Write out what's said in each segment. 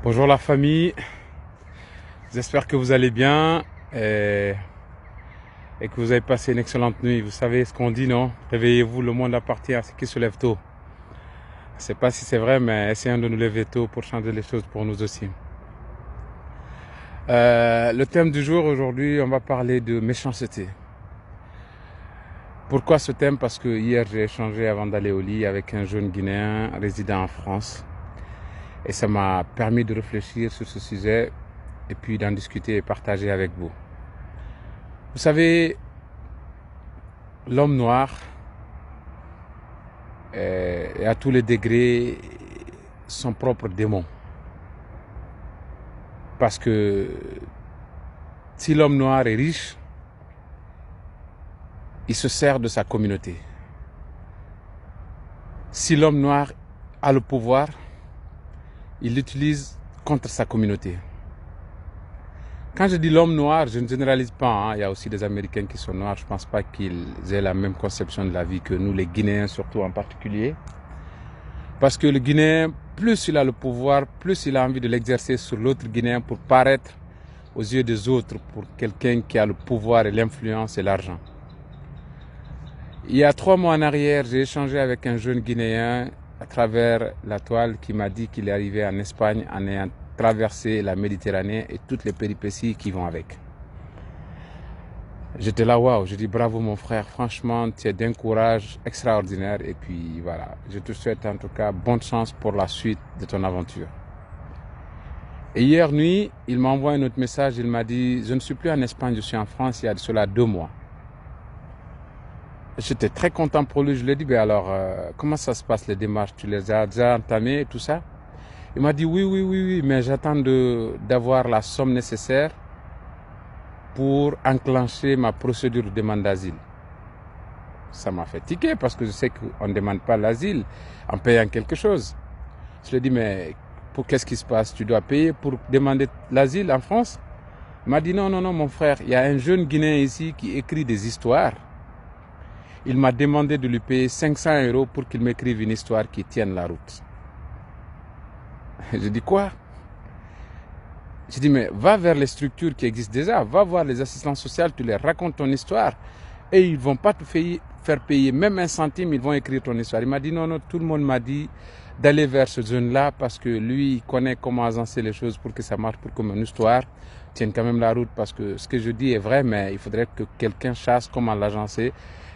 Bonjour la famille, j'espère que vous allez bien et que vous avez passé une excellente nuit. Vous savez ce qu'on dit, non? Réveillez-vous, le monde appartient à ceux qui se lèvent tôt. Je ne sais pas si c'est vrai, mais essayons de nous lever tôt pour changer les choses pour nous aussi. Le thème du jour aujourd'hui, on va parler de méchanceté. Pourquoi ce thème? Parce que hier j'ai échangé avant d'aller au lit avec un jeune Guinéen résidant en France. Et ça m'a permis de réfléchir sur ce sujet et puis d'en discuter et partager avec vous. Vous savez, l'homme noir est à tous les degrés son propre démon. Parce que si l'homme noir est riche, il se sert de sa communauté. Si l'homme noir a le pouvoir, il l'utilise contre sa communauté. Quand je dis l'homme noir, je ne généralise pas, hein. Il y a aussi des Américains qui sont noirs. Je ne pense pas qu'ils aient la même conception de la vie que nous, les Guinéens surtout en particulier. Parce que le Guinéen, plus il a le pouvoir, plus il a envie de l'exercer sur l'autre Guinéen pour paraître aux yeux des autres, pour quelqu'un qui a le pouvoir et l'influence et l'argent. Il y a 3 mois en arrière, j'ai échangé avec un jeune Guinéen à travers la toile qui m'a dit qu'il est arrivé en Espagne en ayant traversé la Méditerranée et toutes les péripéties qui vont avec. J'étais là, waouh, je dis bravo mon frère, franchement tu es d'un courage extraordinaire et puis voilà, je te souhaite en tout cas bonne chance pour la suite de ton aventure. Et hier nuit, il m'a envoyé un autre message, il m'a dit je ne suis plus en Espagne, je suis en France il y a de cela 2 mois. J'étais très content pour lui, je lui ai dit ben alors comment ça se passe les démarches, tu les as déjà entamées et tout ça? Il m'a dit oui, mais j'attends d'avoir la somme nécessaire pour enclencher ma procédure de demande d'asile. Ça m'a fait tiquer parce que je sais qu'on ne demande pas l'asile en payant quelque chose. Je lui ai dit mais pour qu'est-ce qui se passe? Tu dois payer pour demander l'asile en France? Il m'a dit non mon frère, il y a un jeune Guinéen ici qui écrit des histoires. Il m'a demandé de lui payer 500 € pour qu'il m'écrive une histoire qui tienne la route. Je dis quoi? Je dis mais va vers les structures qui existent déjà, va voir les assistants sociaux, tu leur racontes ton histoire et ils ne vont pas te faire payer même 1 centime, ils vont écrire ton histoire. Il m'a dit non, tout le monde m'a dit d'aller vers ce jeune-là parce que lui, il connaît comment agencer les choses pour que ça marche, pour que mon histoire tienne quand même la route parce que ce que je dis est vrai, mais il faudrait que quelqu'un sache comment l'agencer.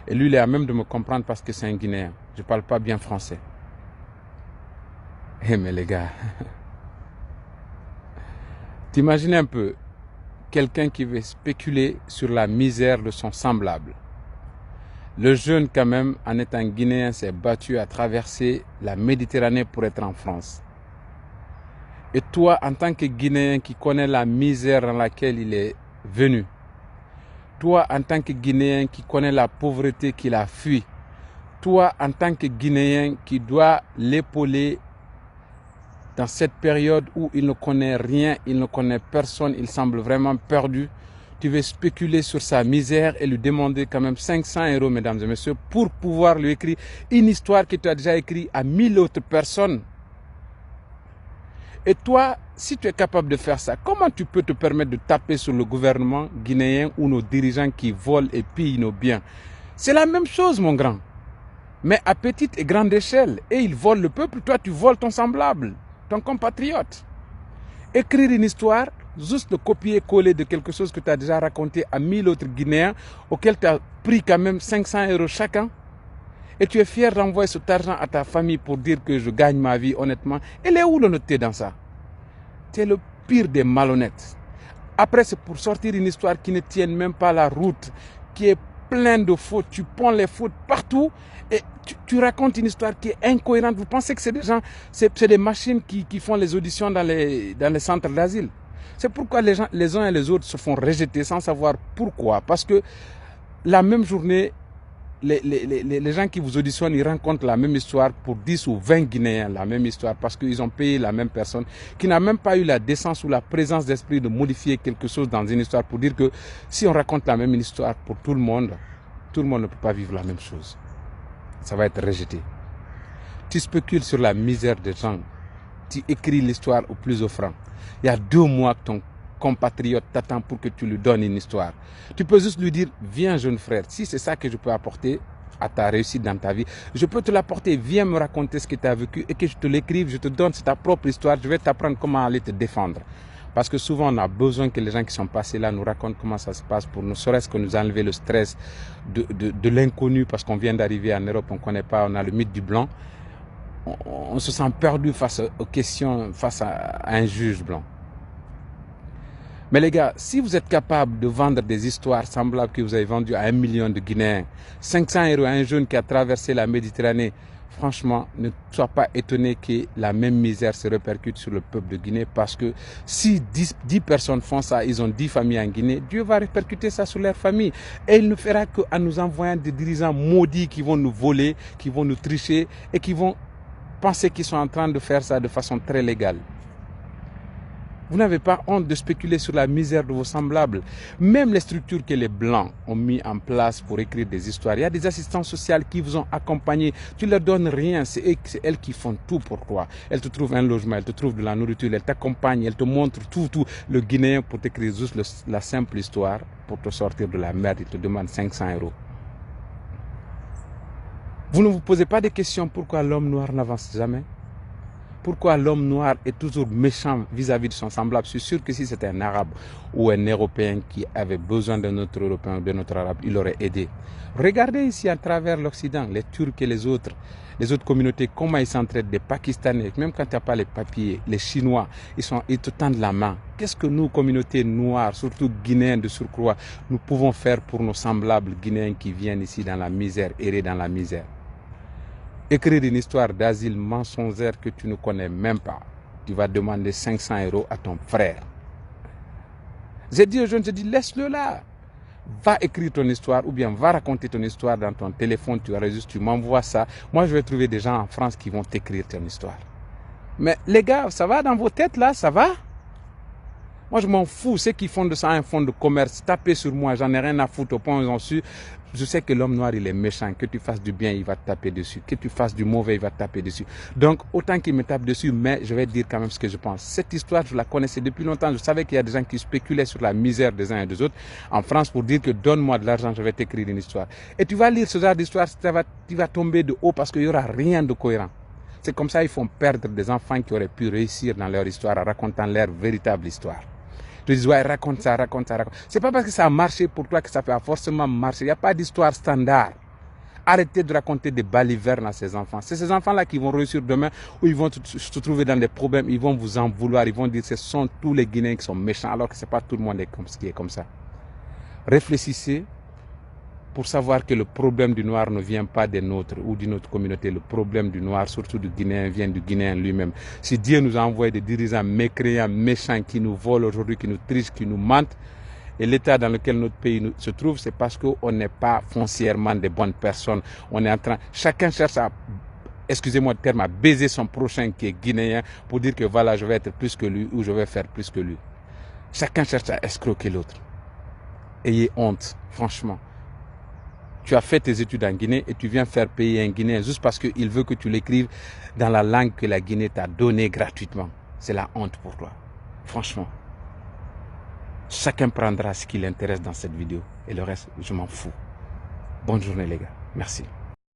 Et lui, il est à même de me comprendre parce que c'est un Guinéen. Je ne parle pas bien français. Eh mais les gars, t'imagines un peu quelqu'un qui veut spéculer sur la misère de son semblable. Le jeune quand même, en étant Guinéen, s'est battu à traverser la Méditerranée pour être en France. Et toi, en tant que Guinéen qui connais la misère dans laquelle il est venu, toi, en tant que Guinéen qui connais la pauvreté qu'il a fui, toi, en tant que Guinéen qui doit l'épauler dans cette période où il ne connaît rien, il ne connaît personne, il semble vraiment perdu, tu veux spéculer sur sa misère et lui demander quand même 500 €, mesdames et messieurs, pour pouvoir lui écrire une histoire que tu as déjà écrite à 1000 autres personnes. Et toi, si tu es capable de faire ça, comment tu peux te permettre de taper sur le gouvernement guinéen ou nos dirigeants qui volent et pillent nos biens? C'est la même chose, mon grand, mais à petite et grande échelle. Et ils volent le peuple, toi tu voles ton semblable, ton compatriote. Écrire une histoire, juste de copier-coller de quelque chose que tu as déjà raconté à 1000 autres Guinéens, auxquels tu as pris quand même 500 € chacun, et tu es fier d'envoyer cet argent à ta famille pour dire que je gagne ma vie honnêtement. Elle est où l'honnêteté dans ça? Tu es le pire des malhonnêtes. Après, c'est pour sortir une histoire qui ne tienne même pas la route, qui est pleine de fautes. Tu ponds les fautes partout et tu racontes une histoire qui est incohérente. Vous pensez que c'est des gens, c'est des machines qui font les auditions dans les centres d'asile. C'est pourquoi les uns et les autres se font rejeter sans savoir pourquoi. Parce que la même journée, les gens qui vous auditionnent, ils rencontrent la même histoire pour 10 ou 20 Guinéens, la même histoire, parce qu'ils ont payé la même personne, qui n'a même pas eu la décence ou la présence d'esprit de modifier quelque chose dans une histoire pour dire que si on raconte la même histoire pour tout le monde ne peut pas vivre la même chose. Ça va être rejeté. Tu spécules sur la misère des gens tu écris l'histoire au plus offrant. Il y a 2 mois que ton compatriote t'attend pour que tu lui donnes une histoire. Tu peux juste lui dire, viens jeune frère, si c'est ça que je peux apporter à ta réussite dans ta vie, je peux te l'apporter, viens me raconter ce que tu as vécu et que je te l'écrive, je te donne, c'est ta propre histoire, je vais t'apprendre comment aller te défendre. Parce que souvent, on a besoin que les gens qui sont passés là nous racontent comment ça se passe pour ne serait-ce que nous enlever le stress de l'inconnu parce qu'on vient d'arriver en Europe, on ne connaît pas, on a le mythe du blanc. On se sent perdu face aux questions, face à un juge blanc. Mais les gars, si vous êtes capable de vendre des histoires semblables que vous avez vendues à 1 million de Guinéens, 500 € à un jeune qui a traversé la Méditerranée, franchement, ne sois pas étonné que la même misère se répercute sur le peuple de Guinée parce que si 10 personnes font ça, ils ont 10 familles en Guinée, Dieu va répercuter ça sur leur famille. Et il ne fera qu'en nous envoyant des dirigeants maudits qui vont nous voler, qui vont nous tricher et qui vont penser qu'ils sont en train de faire ça de façon très légale. Vous n'avez pas honte de spéculer sur la misère de vos semblables. Même les structures que les Blancs ont mis en place pour écrire des histoires, il y a des assistantes sociales qui vous ont accompagné. Tu ne leur donnes rien, c'est elles qui font tout pour toi. Elles te trouvent un logement, elles te trouvent de la nourriture, elles t'accompagnent, elles te montrent tout. Le Guinéen, pour t'écrire juste la simple histoire, pour te sortir de la merde, il te demande 500 €. Vous ne vous posez pas de questions pourquoi l'homme noir n'avance jamais? Pourquoi l'homme noir est toujours méchant vis-à-vis de son semblable? Je suis sûr que si c'était un Arabe ou un Européen qui avait besoin d'un autre Européen ou d'un autre Arabe, il aurait aidé. Regardez ici à travers l'Occident, les Turcs et les autres communautés, comment ils s'entraident, des Pakistanais, même quand tu n'as pas les papiers, les Chinois, ils te tendent la main. Qu'est-ce que nous, communautés noires, surtout Guinéens de surcroît, nous pouvons faire pour nos semblables Guinéens qui viennent ici dans la misère, errer dans la misère? Écrire une histoire d'asile mensongère que tu ne connais même pas. Tu vas demander 500 € à ton frère. J'ai dit aux jeunes, laisse-le là. Va écrire ton histoire ou bien va raconter ton histoire dans ton téléphone, tu enregistres, tu m'envoies ça. Moi, je vais trouver des gens en France qui vont t'écrire ton histoire. Mais les gars, ça va dans vos têtes là, ça va? Moi, je m'en fous. Ceux qui font de ça un fonds de commerce, tapez sur moi, j'en ai rien à foutre au point où j'en suis. Je sais que l'homme noir, il est méchant. Que tu fasses du bien, il va te taper dessus. Que tu fasses du mauvais, il va te taper dessus. Donc, autant qu'il me tape dessus, mais je vais dire quand même ce que je pense. Cette histoire, je la connaissais depuis longtemps. Je savais qu'il y a des gens qui spéculaient sur la misère des uns et des autres en France pour dire que donne-moi de l'argent, je vais t'écrire une histoire. Et tu vas lire ce genre d'histoire, tu vas tomber de haut parce qu'il n'y aura rien de cohérent. C'est comme ça qu'ils font perdre des enfants qui auraient pu réussir dans leur histoire en racontant leur véritable histoire. Tu dis, ouais, raconte ça, raconte ça, raconte. C'est pas parce que ça a marché pour toi que ça va forcément marcher. Il n'y a pas d'histoire standard. Arrêtez de raconter des balivernes à ces enfants. C'est ces enfants-là qui vont réussir demain où ils vont se trouver dans des problèmes. Ils vont vous en vouloir. Ils vont dire que ce sont tous les Guinéens qui sont méchants alors que ce n'est pas tout le monde qui est comme ça. Réfléchissez pour savoir que le problème du noir ne vient pas des nôtres ou d'une autre communauté. Le problème du noir, surtout du Guinéen, vient du Guinéen lui-même. Si Dieu nous a envoyé des dirigeants mécréants, méchants, qui nous volent aujourd'hui, qui nous trichent, qui nous mentent, et l'état dans lequel notre pays se trouve, c'est parce qu'on n'est pas foncièrement des bonnes personnes. On est en train, chacun cherche à, excusez-moi le terme, à baiser son prochain qui est guinéen pour dire que voilà, je vais être plus que lui ou je vais faire plus que lui. Chacun cherche à escroquer l'autre. Ayez honte, franchement. Tu as fait tes études en Guinée et tu viens faire payer un Guinéen juste parce qu'il veut que tu l'écrives dans la langue que la Guinée t'a donnée gratuitement. C'est la honte pour toi. Franchement. Chacun prendra ce qui l'intéresse dans cette vidéo. Et le reste, je m'en fous. Bonne journée les gars. Merci.